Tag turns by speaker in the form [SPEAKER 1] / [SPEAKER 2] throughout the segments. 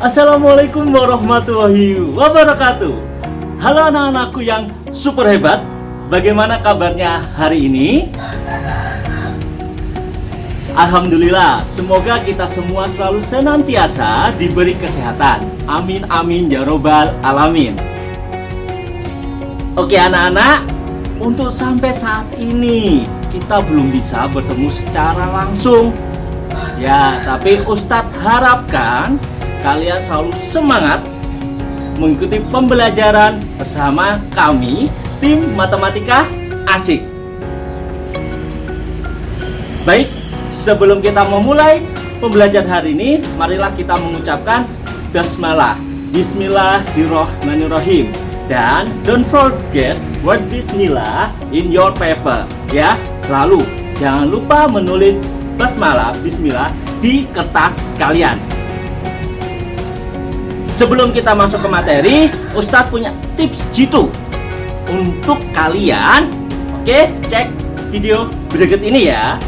[SPEAKER 1] Assalamualaikum warahmatullahi wabarakatuh. Halo anak-anakku yang super hebat. Bagaimana kabarnya hari ini? Alhamdulillah, semoga kita semua selalu senantiasa diberi kesehatan. Amin amin ya robbal alamin. Oke anak-anak, untuk sampai saat ini kita belum bisa bertemu secara langsung. Ya, tapi Ustadz harapkan kalian selalu semangat mengikuti pembelajaran bersama kami, tim Matematika Asik. Baik, sebelum kita memulai pembelajaran hari ini, marilah kita mengucapkan basmalah, Bismillahirrohmanirrohim. Dan don't forget word Bismillah in your paper. Ya, selalu jangan lupa menulis basmalah, Bismillah di kertas kalian. Sebelum kita masuk ke materi, Ustadz punya tips jitu untuk kalian. Oke, cek video berikut ini ya.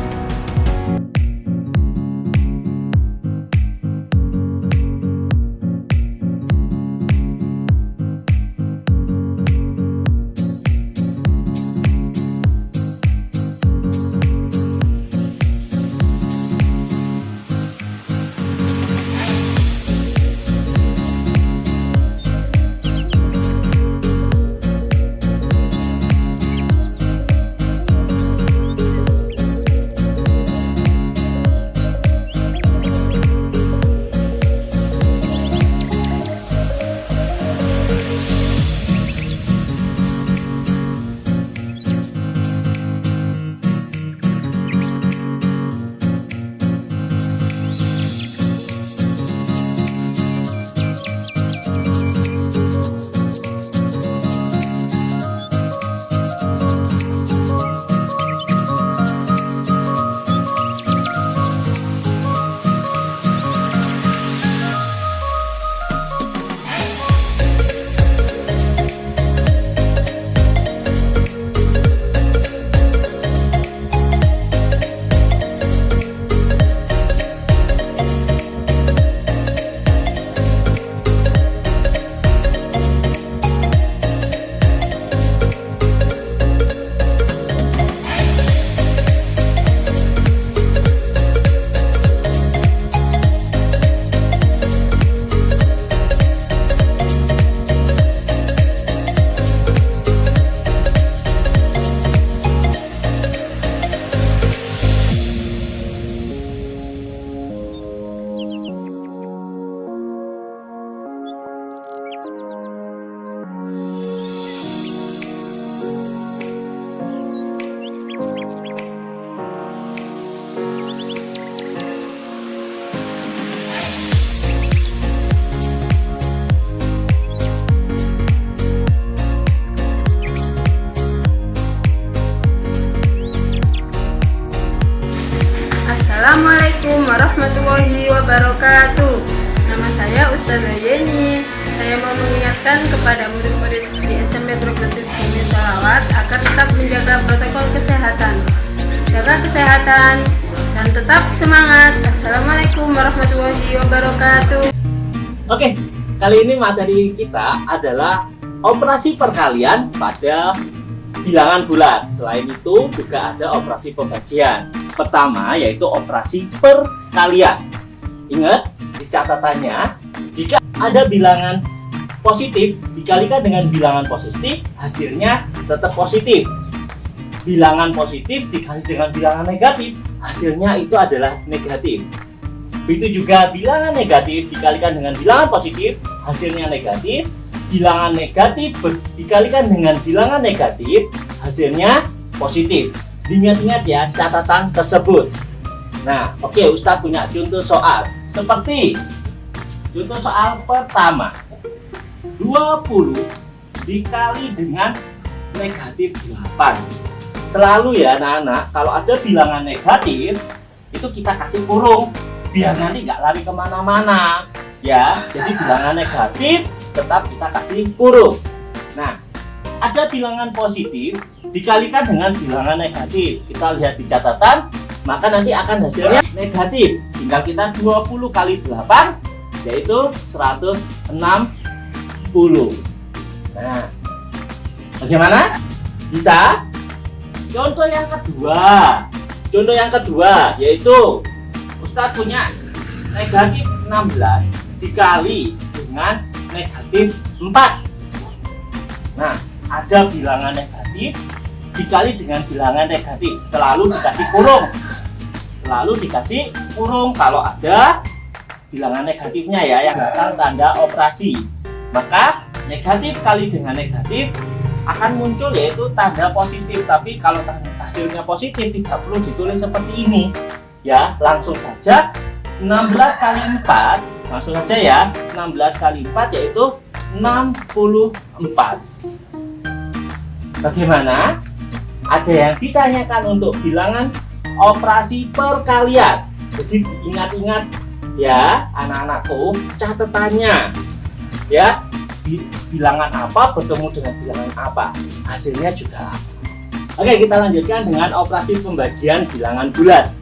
[SPEAKER 2] Assalamualaikum warahmatullahi wabarakatuh. Nama saya Ustazah Yeni. Saya mau mengingatkan kepada murid-murid di SMP Progresif Bumi Sholawat agar tetap menjaga protokol kesehatan. Jaga kesehatan dan tetap semangat. Assalamualaikum warahmatullahi wabarakatuh.
[SPEAKER 1] Oke, kali ini materi kita adalah operasi perkalian pada bilangan bulat. Selain itu juga ada operasi pembagian. Pertama yaitu operasi perkalian. Ingat di catatannya, jika ada bilangan positif dikalikan dengan bilangan positif, hasilnya tetap positif. Bilangan positif dikali dengan bilangan negatif, hasilnya itu adalah negatif. Begitu juga bilangan negatif dikalikan dengan bilangan positif, hasilnya negatif. Bilangan negatif dikalikan dengan bilangan negatif, hasilnya positif. Ingat-ingat ya catatan tersebut. Nah, oke, Ustadz punya contoh soal. Seperti contoh soal pertama, 20 dikali dengan negatif 8. Selalu ya anak-anak, kalau ada bilangan negatif, itu kita kasih kurung, biar nanti nggak lari kemana-mana. Ya, jadi bilangan negatif tetap kita kasih kurung. Nah, ada bilangan positif dikalikan dengan bilangan negatif. Kita lihat di catatan, maka nanti akan hasilnya negatif. Tinggal kita 20 kali 8 yaitu 160. Nah, bagaimana? Bisa? Contoh yang kedua yaitu Ustadz punya negatif 16 dikali dengan negatif 4. Nah, ada bilangan negatif dikali dengan bilangan negatif, selalu dikasih kurung kalau ada bilangan negatifnya ya, yang belakang tanda operasi. Maka negatif kali dengan negatif akan muncul yaitu tanda positif. Tapi kalau hasilnya positif tidak perlu ditulis seperti ini ya, langsung saja 16 kali 4, langsung saja ya, 16 kali 4 yaitu 64. Bagaimana? Ada yang ditanyakan untuk bilangan operasi perkalian. Jadi diingat-ingat ya anak-anakku, catatannya ya, bilangan apa bertemu dengan bilangan apa, hasilnya juga apa. Oke, kita lanjutkan dengan operasi pembagian bilangan bulat.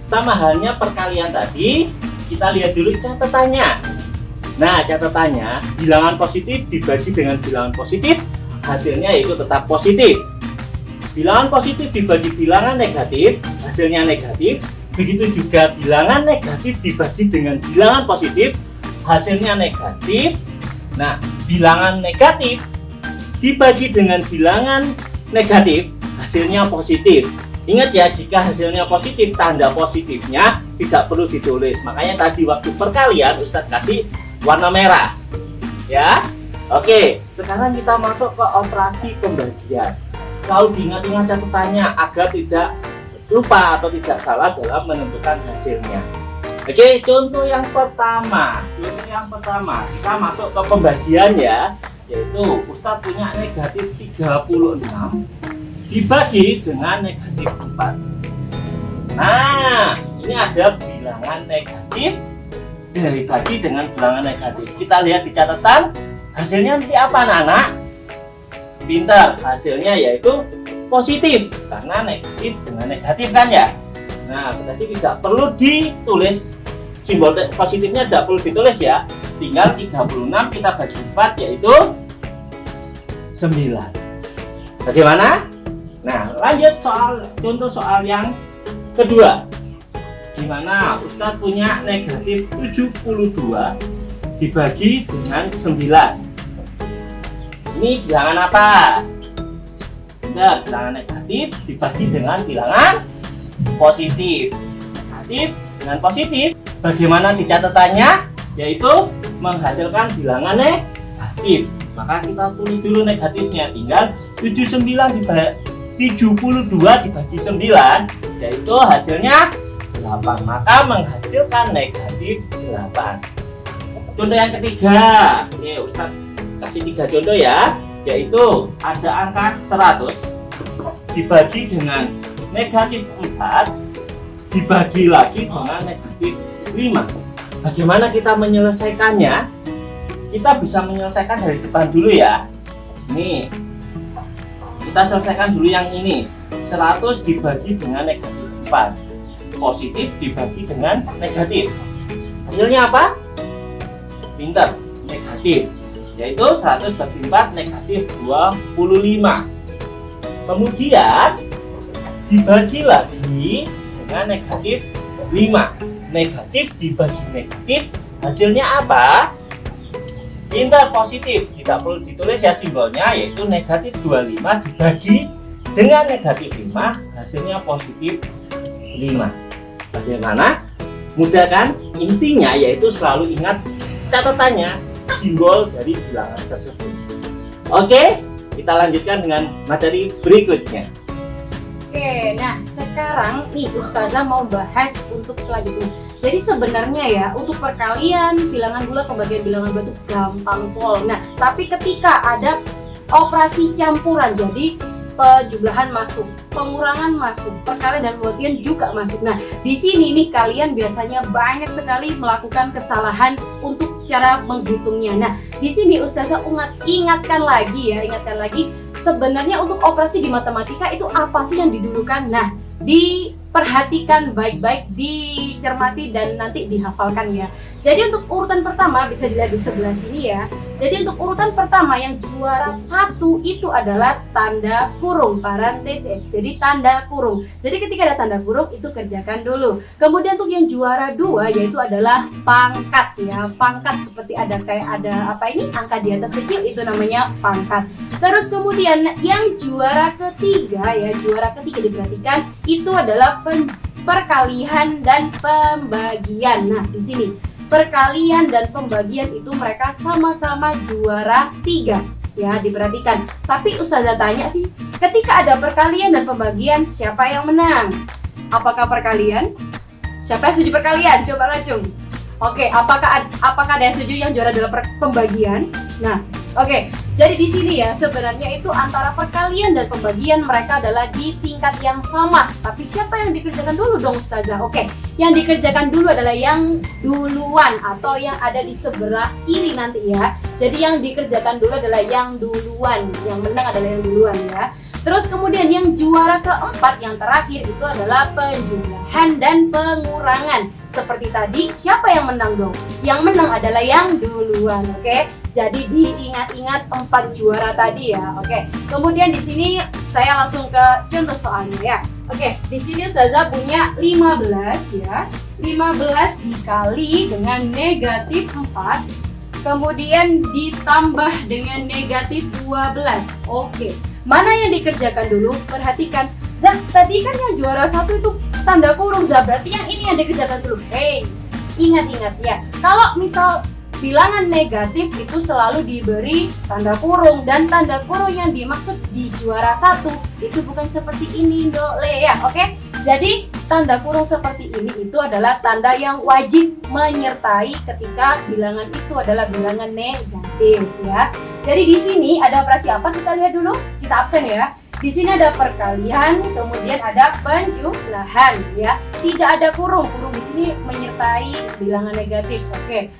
[SPEAKER 1] Sama halnya perkalian tadi, kita lihat dulu catatannya. Nah, catatannya bilangan positif dibagi dengan bilangan positif, hasilnya yaitu tetap positif. Bilangan positif dibagi bilangan negatif, hasilnya negatif. Begitu juga bilangan negatif dibagi dengan bilangan positif, hasilnya negatif. Nah, bilangan negatif dibagi dengan bilangan negatif, hasilnya positif. Ingat ya, jika hasilnya positif, tanda positifnya tidak perlu ditulis. Makanya tadi waktu perkalian Ustadz kasih warna merah. Ya. Oke, sekarang kita masuk ke operasi pembagian. Kalau diingat-ingat catatannya agar tidak lupa atau tidak salah dalam menentukan hasilnya. Oke, contoh yang pertama kita masuk ke pembagian ya, yaitu Ustadz punya negatif 36 dibagi dengan negatif 4. Nah, ini ada bilangan negatif dibagi dengan bilangan negatif. Kita lihat di catatan, hasilnya nanti apa anak-anak? Pintar, hasilnya yaitu positif karena negatif dengan negatif kan ya. Nah, berarti tidak perlu ditulis, simbol positifnya tidak perlu ditulis ya. Tinggal 36 kita bagi 4 yaitu 9. Bagaimana? Nah, lanjut contoh soal yang kedua. Di mana Ustadz punya negatif 72 dibagi dengan 9. Ini bilangan apa? Nah, bilangan negatif dibagi dengan bilangan positif. Negatif dengan positif. Bagaimana di catatannya? Yaitu menghasilkan bilangan negatif. Maka kita tulis dulu negatifnya. Tinggal 72 dibagi 9, yaitu hasilnya 8. Maka menghasilkan negatif 8. Contoh yang ketiga. Oke, Ustadz kasih 3 contoh ya, yaitu ada angka 100 dibagi dengan negatif 4 dibagi lagi dengan negatif 5. Bagaimana kita menyelesaikannya? Kita bisa menyelesaikan dari depan dulu ya. Ini kita selesaikan dulu yang ini. 100 dibagi dengan negatif 4, positif dibagi dengan negatif, hasilnya apa? Pintar, negatif, yaitu 100 bagi 4 negatif 25. Kemudian dibagi lagi dengan negatif 5. Negatif dibagi negatif, hasilnya apa? Pintar, positif, tidak perlu ditulis ya simbolnya, yaitu negatif 25 dibagi dengan negatif 5, hasilnya positif 5. Bagaimana? Mudah kan? Intinya yaitu selalu ingat catatannya, simbol dari bilangan tersebut. Oke, kita lanjutkan dengan materi berikutnya.
[SPEAKER 3] Oke, nah sekarang nih Ustazah mau bahas untuk selanjutnya. Jadi sebenarnya ya untuk perkalian bilangan bulat, pembagian bilangan bulat itu gampang pol. Nah, tapi ketika ada operasi campuran, jadi penjumlahan masuk, pengurangan masuk, perkalian dan pembagian juga masuk. Nah, di sini nih kalian biasanya banyak sekali melakukan kesalahan untuk cara menghitungnya. Nah, di sini Ustazah ingatkan lagi sebenarnya untuk operasi di matematika itu apa sih yang didulukan? Nah, di perhatikan baik-baik, dicermati dan nanti dihafalkan ya. Jadi untuk urutan pertama bisa dilihat di sebelah sini ya. Jadi untuk urutan pertama yang juara 1 itu adalah tanda kurung parentesis. Jadi tanda kurung. Jadi ketika ada tanda kurung itu kerjakan dulu. Kemudian untuk yang juara 2 yaitu adalah pangkat ya. Pangkat seperti ada kayak ada apa ini angka di atas kecil itu namanya pangkat. Terus kemudian yang juara ketiga ya, juara ketiga diperhatikan itu adalah perkalian dan pembagian. Nah, di sini perkalian dan pembagian itu mereka sama-sama juara 3 ya, diperhatikan. Tapi Ustazah tanya sih, ketika ada perkalian dan pembagian siapa yang menang? Apakah perkalian? Siapa yang setuju perkalian? Coba Lacung. Oke, apakah ada yang setuju yang juara adalah pembagian? Nah, oke. Jadi di sini ya sebenarnya itu antara perkalian dan pembagian mereka adalah di tingkat yang sama. Tapi siapa yang dikerjakan dulu dong Ustazah? Oke, yang dikerjakan dulu adalah yang duluan atau yang ada di sebelah kiri nanti ya. Jadi yang dikerjakan dulu adalah yang duluan, yang menang adalah yang duluan ya. Terus kemudian yang juara keempat yang terakhir itu adalah penjumlahan dan pengurangan. Seperti tadi, siapa yang menang dong? Yang menang adalah yang duluan, oke? Jadi diingat-ingat 4 juara tadi ya, oke? Kemudian di sini saya langsung ke contoh soalnya ya. Oke, di sini Ustazah punya 15 ya. 15 dikali dengan negatif 4. Kemudian ditambah dengan negatif 12. Oke, mana yang dikerjakan dulu? Perhatikan, Zah, tadi kan yang juara 1 itu tanda kurung, Zah, berarti yang ini yang dikerjakan dulu. Hey, ingat-ingat ya, kalau misal bilangan negatif itu selalu diberi tanda kurung, dan tanda kurung yang dimaksud di juara 1 itu bukan seperti ini dole ya, oke? Jadi tanda kurung seperti ini itu adalah tanda yang wajib menyertai ketika bilangan itu adalah bilangan negatif ya. Jadi di sini ada operasi apa? Kita lihat dulu, kita absen ya. Di sini ada perkalian, kemudian ada penjumlahan ya. Tidak ada kurung, kurung di sini menyertai bilangan negatif. Oke.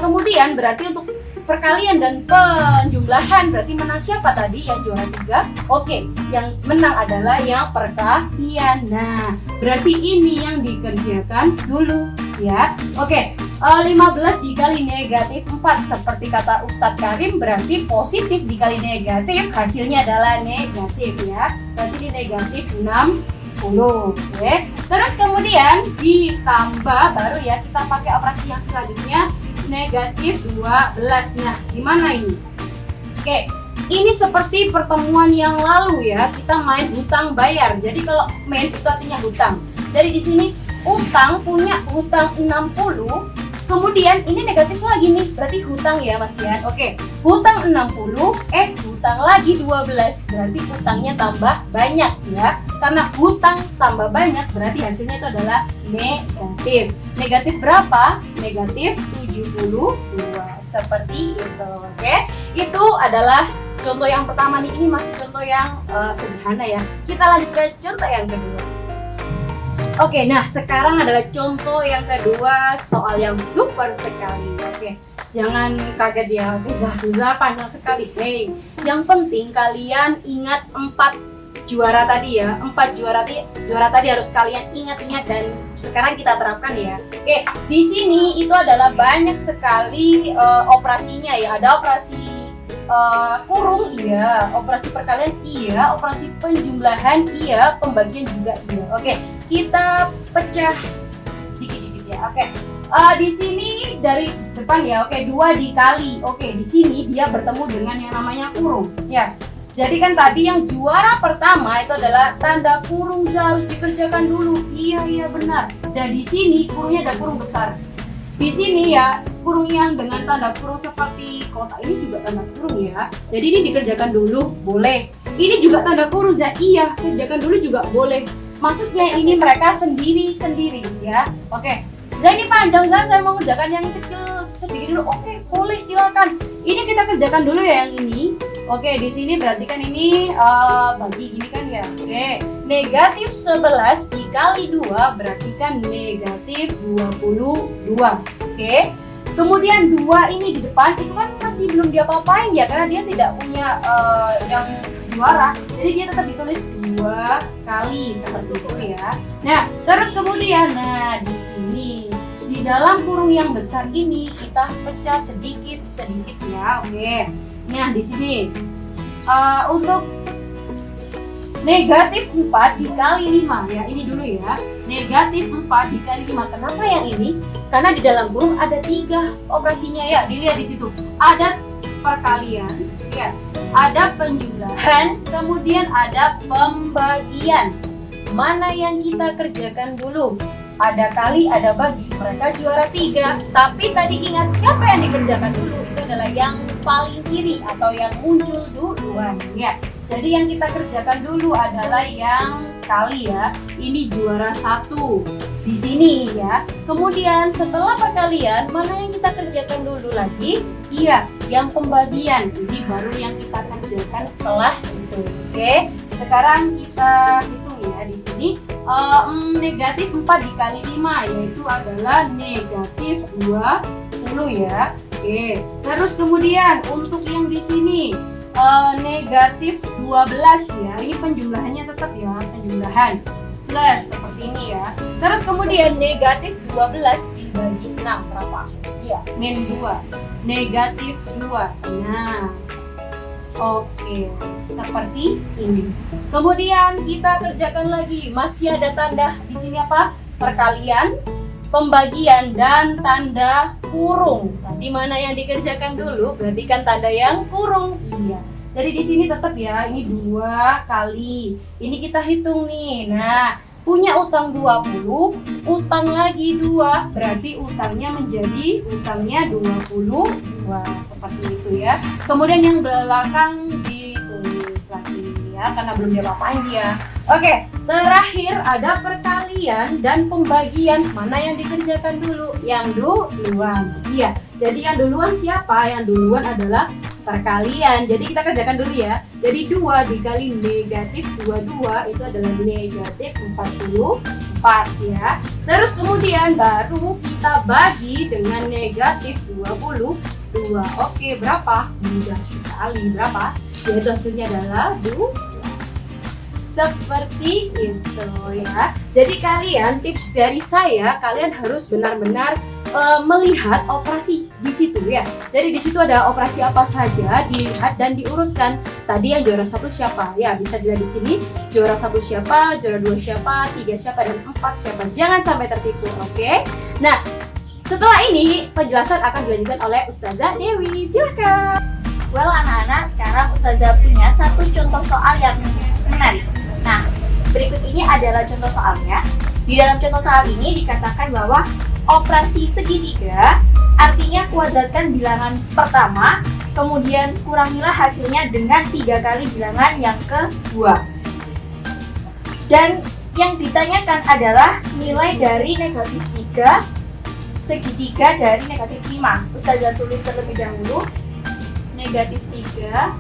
[SPEAKER 3] Kemudian berarti untuk perkalian dan penjumlahan berarti menang siapa tadi? Yang juara 3. Oke, yang menang adalah yang perkalian. Nah, berarti ini yang dikerjakan dulu ya. Oke. 15 dikali negatif 4 seperti kata Ustadz Karim berarti positif dikali negatif hasilnya adalah negatif ya. Berarti ini negatif 60. Oke. Terus kemudian ditambah baru ya kita pakai operasi yang selanjutnya negatif 12. Nah, gimana ini? Oke. Ini seperti pertemuan yang lalu ya, kita main hutang bayar. Jadi kalau main itu artinya hutang. Jadi di sini utang punya hutang 60. Kemudian ini negatif lagi nih, berarti hutang ya Mas Yan. Oke, hutang 60, hutang lagi 12, berarti hutangnya tambah banyak ya. Karena hutang tambah banyak berarti hasilnya itu adalah negatif. Negatif berapa? Negatif 72, seperti itu. Oke, itu adalah contoh yang pertama nih, ini masih contoh yang sederhana ya. Kita lanjut ke contoh yang kedua. Oke, nah sekarang adalah contoh yang kedua, soal yang super sekali. Oke, jangan kaget ya, Zah panjang sekali. Hey, yang penting kalian ingat 4 juara tadi ya. 4 juara tadi harus kalian ingat-ingat dan sekarang kita terapkan ya. Oke, di sini itu adalah banyak sekali operasinya ya. Ada operasi kurung iya, operasi perkalian iya, operasi penjumlahan iya, pembagian juga iya. Oke, kita pecah dikit-dikit ya. Oke, di sini dari depan ya. Oke, 2 dikali. Oke, di sini dia bertemu dengan yang namanya kurung ya. Jadi kan tadi yang juara pertama itu adalah tanda kurung, harus dikerjakan dulu. Iya benar. Dan di sini kurungnya ada kurung besar. Di sini ya kurung yang dengan tanda kurung seperti kotak ini juga tanda kurung ya. Jadi ini dikerjakan dulu boleh. Ini juga tanda kurung ya. Iya, kerjakan dulu juga boleh. Maksudnya ini mereka sendiri-sendiri ya. Oke. Nah ini panjang saya mau kerjakan yang kecil sedikit dulu. Oke, boleh silakan. Ini kita kerjakan dulu ya yang ini. Oke, di sini berarti kan ini bagi gini kan ya. Oke, negatif 11 dikali 2 berarti kan negatif 22. Oke, kemudian 2 ini di depan itu kan masih belum diapa-apain ya, karena dia tidak punya yang juara. Jadi dia tetap ditulis 2 kali seperti itu ya. Nah, terus kemudian, nah di sini di dalam kurung yang besar ini kita pecah sedikit ya, oke. Nah di sini untuk negatif 4 dikali 5 ya, ini dulu ya. Negatif 4 dikali 5. Kenapa yang ini? Karena di dalam kurung ada 3 operasinya ya. Dilihat di situ. Ada perkalian, ya. Ada penjumlahan, kemudian ada pembagian. Mana yang kita kerjakan dulu? Ada kali, ada bagi. Mereka juara 3. Tapi tadi ingat siapa yang dikerjakan dulu? Itu adalah yang paling kiri atau yang muncul duluan ya. Jadi yang kita kerjakan dulu adalah yang kali ya. Ini juara 1 di sini ya. Kemudian setelah perkalian, mana yang kita kerjakan dulu lagi? Iya, yang pembagian. Ini baru yang kita kerjakan setelah itu. Oke. Sekarang kita hitung ya di sini. Negatif 4 dikali 5 yaitu adalah negatif 20 ya. Oke. Terus kemudian untuk yang di sini negatif 12 ya. Ini penjumlahannya tetap ya, penjumlahan. Plus seperti ini ya. Terus kemudian negatif 12 dibagi 6 berapa? Iya, min 2. Negatif 2. Nah. Oke, seperti ini. Kemudian kita kerjakan lagi. Masih ada tanda di sini apa? Perkalian, pembagian, dan tanda kurung. Tadi mana yang dikerjakan dulu? Berarti kan tanda yang kurung. Iya. Jadi di sini tetap ya. Ini 2 kali. Ini kita hitung nih. Nah, punya utang 20, utang lagi 2, berarti utangnya menjadi utangnya 22, seperti itu ya. Kemudian yang belakang ditulis lagi ya, karena belum diapa-apain dia. Oke, terakhir ada perkalian dan pembagian. Mana yang dikerjakan dulu? Yang duluan. Iya, jadi yang duluan siapa? Yang duluan adalah perkalian. Jadi kita kerjakan dulu ya. Jadi 2 dikali negatif 22 itu adalah negatif 44 ya. Terus kemudian baru kita bagi dengan negatif 22. Oke, berapa? Mudah sekali. Berapa? Yaitu hasilnya adalah 2. Seperti itu ya. Jadi kalian, tips dari saya, kalian harus benar-benar melihat operasi di situ ya. Jadi di situ ada operasi apa saja, dilihat dan diurutkan. Tadi yang juara 1 siapa? Ya, bisa dilihat di sini. Juara 1 siapa, juara 2 siapa, 3 siapa, dan 4 siapa. Jangan sampai tertipu, oke? Nah, setelah ini penjelasan akan dilanjutkan oleh Ustazah Dewi. Silakan.
[SPEAKER 4] Well anak-anak, sekarang Ustazah punya satu contoh soal yang menarik. Nah, berikut ini adalah contoh soalnya. Di dalam contoh soal ini dikatakan bahwa operasi segitiga artinya kuadratkan bilangan pertama, kemudian kurangilah hasilnya dengan 3 kali bilangan yang kedua. Dan yang ditanyakan adalah nilai dari negatif 3 segitiga dari negatif 5. Ustazah tulis terlebih dahulu. Negatif 3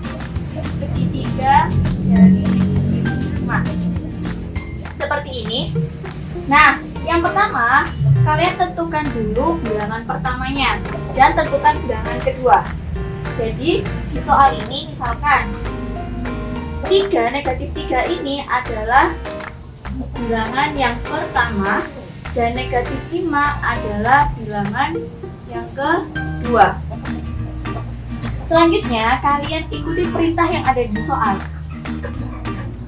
[SPEAKER 4] segitiga dari negatif 5. Seperti ini. Nah, yang pertama, kalian tentukan dulu bilangan pertamanya dan tentukan bilangan kedua. Jadi, di soal ini misalkan 3 negatif 3 ini adalah bilangan yang pertama dan negatif 5 adalah bilangan yang kedua. Selanjutnya, kalian ikuti perintah yang ada di soal.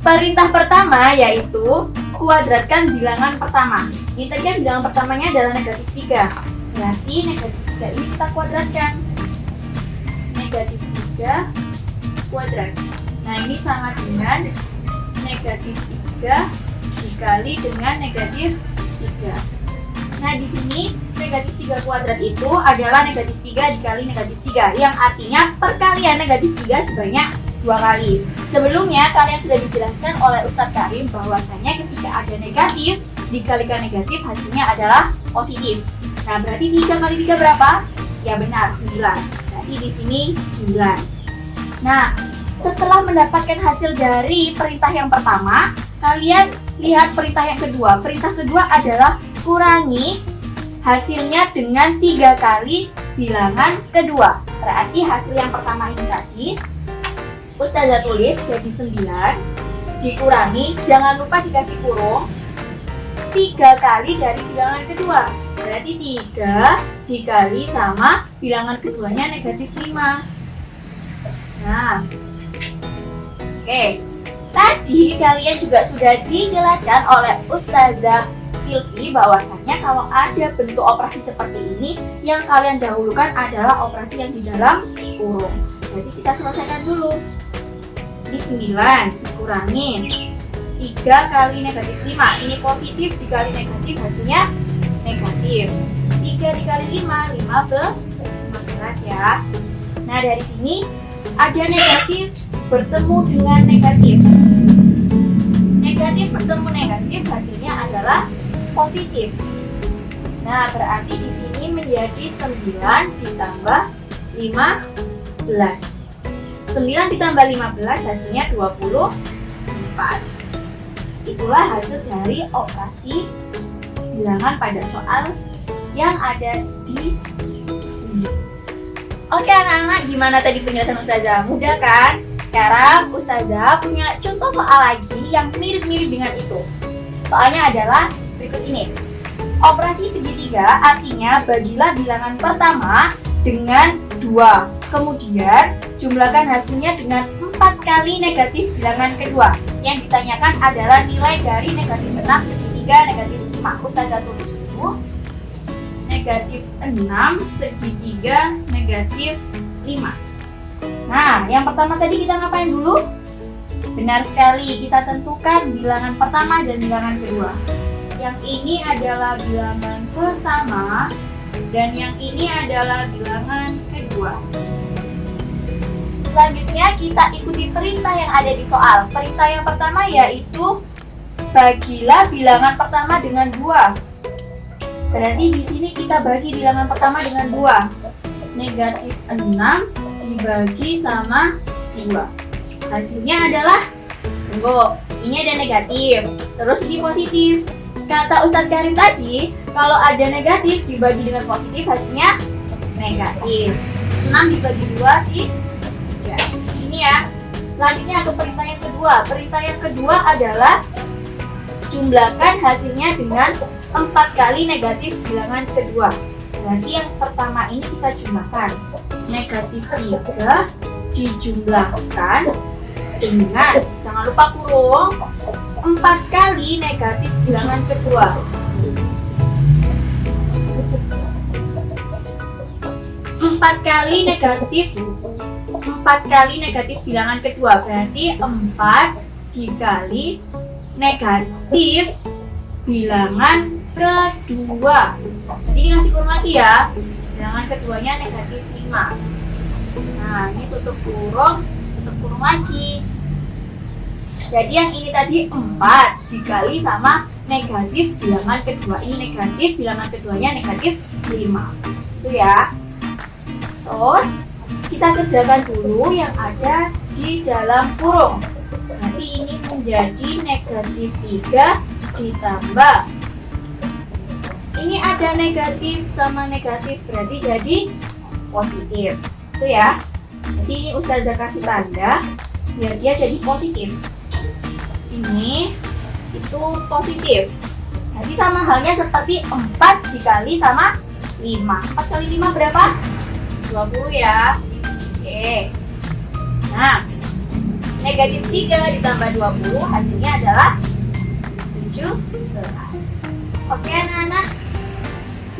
[SPEAKER 4] Perintah pertama yaitu kuadratkan bilangan pertama. Ini tadi kan bilangan pertamanya adalah negatif 3. Berarti negatif 3 ini kita kuadratkan. Negatif 3 kuadrat. Nah, ini sama dengan negatif 3 dikali dengan negatif 3. Nah, di sini negatif 3 kuadrat itu adalah negatif 3 dikali negatif 3, yang artinya perkalian negatif 3 sebanyak 2 kali. Sebelumnya kalian sudah dijelaskan oleh Ustadz Karim bahwasanya ketika ada negatif dikalikan negatif hasilnya adalah positif. Nah, berarti 3 kali 3 berapa? Ya benar, 9. Berarti di sini 9. Nah, setelah mendapatkan hasil dari perintah yang pertama, kalian lihat perintah yang kedua. Perintah kedua adalah kurangi hasilnya dengan 3 kali bilangan kedua. Berarti hasil yang pertama ini tadi Ustazah tulis jadi 9 dikurangi, jangan lupa dikasih kurung, 3 kali dari bilangan kedua. Berarti 3 dikali sama bilangan keduanya negatif 5. Nah, oke. Tadi kalian juga sudah dijelaskan oleh Ustazah Silvi bahwasannya kalau ada bentuk operasi seperti ini, yang kalian dahulukan adalah operasi yang di dalam kurung. Jadi kita selesaikan dulu. Ini 9 dikurangi 3 kali negatif 5. Ini positif dikali negatif, hasilnya negatif. 3 dikali 5, 15 ya. Nah, dari sini ada negatif bertemu dengan negatif. Negatif bertemu negatif, hasilnya adalah positif. Nah, berarti di sini menjadi 9 ditambah 15. 9 ditambah 15 hasilnya 24. Itulah hasil dari operasi bilangan pada soal yang ada di sini. Oke anak-anak, gimana tadi penjelasan Ustazah? Mudah kan? Sekarang Ustazah punya contoh soal lagi yang mirip-mirip dengan itu. Soalnya adalah berikut ini. Operasi segitiga artinya bagilah bilangan pertama dengan 2. Kemudian jumlahkan hasilnya dengan 4 kali negatif bilangan kedua. Yang ditanyakan adalah nilai dari negatif 6 segitiga negatif 5. Ustazah tulis dulu. Negatif 6 segitiga negatif 5. Nah, yang pertama tadi kita ngapain dulu? Benar sekali, kita tentukan bilangan pertama dan bilangan kedua. Yang ini adalah bilangan pertama dan yang ini adalah bilangan kedua. Selanjutnya kita ikuti perintah yang ada di soal. Perintah yang pertama yaitu bagilah bilangan pertama dengan 2. Berarti di sini kita bagi bilangan pertama dengan 2. Negatif 6 dibagi sama 2. Hasilnya adalah, tunggu, ini ada negatif, terus ini positif. Kata Ustadz Karim tadi, kalau ada negatif dibagi dengan positif hasilnya negatif. 6 dibagi 2 3. Ini ya. Selanjutnya ke perintah yang kedua. Perintah yang kedua adalah jumlahkan hasilnya dengan 4 kali negatif bilangan kedua. Berarti yang pertama ini kita jumlahkan. Negatif 3 dijumlahkan dengan, jangan lupa kurung, 4 kali negatif bilangan kedua. 4 kali negatif bilangan kedua. Berarti 4 dikali negatif bilangan kedua. Nanti dikasih kurung lagi ya. Bilangan keduanya negatif 5. Nah, ini tutup kurung lagi. Jadi yang ini tadi 4 dikali sama negatif bilangan kedua. Ini negatif, bilangan keduanya negatif 5. Itu ya. Terus kita kerjakan dulu yang ada di dalam kurung. Nanti ini menjadi negatif 3 ditambah. Ini ada negatif sama negatif, berarti jadi positif. Itu ya. Jadi ini Ustazah kasih tanda biar dia jadi positif. Ini itu positif. Jadi sama halnya seperti 4 dikali sama 5. 4 kali 5 berapa? 20 ya. Oke. Nah, negatif 3 ditambah 20 hasilnya adalah 17. Oke anak-anak.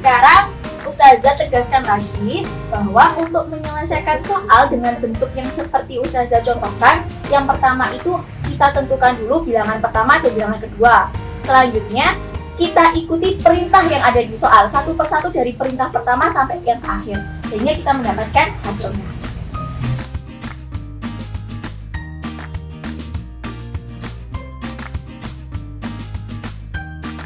[SPEAKER 4] Sekarang Ustazah tegaskan lagi bahwa untuk menyelesaikan soal dengan bentuk yang seperti Ustazah contohkan, yang pertama itu kita tentukan dulu bilangan pertama dan bilangan kedua. Selanjutnya kita ikuti perintah yang ada di soal satu persatu dari perintah pertama sampai yang akhir, sehingga kita mendapatkan hasilnya.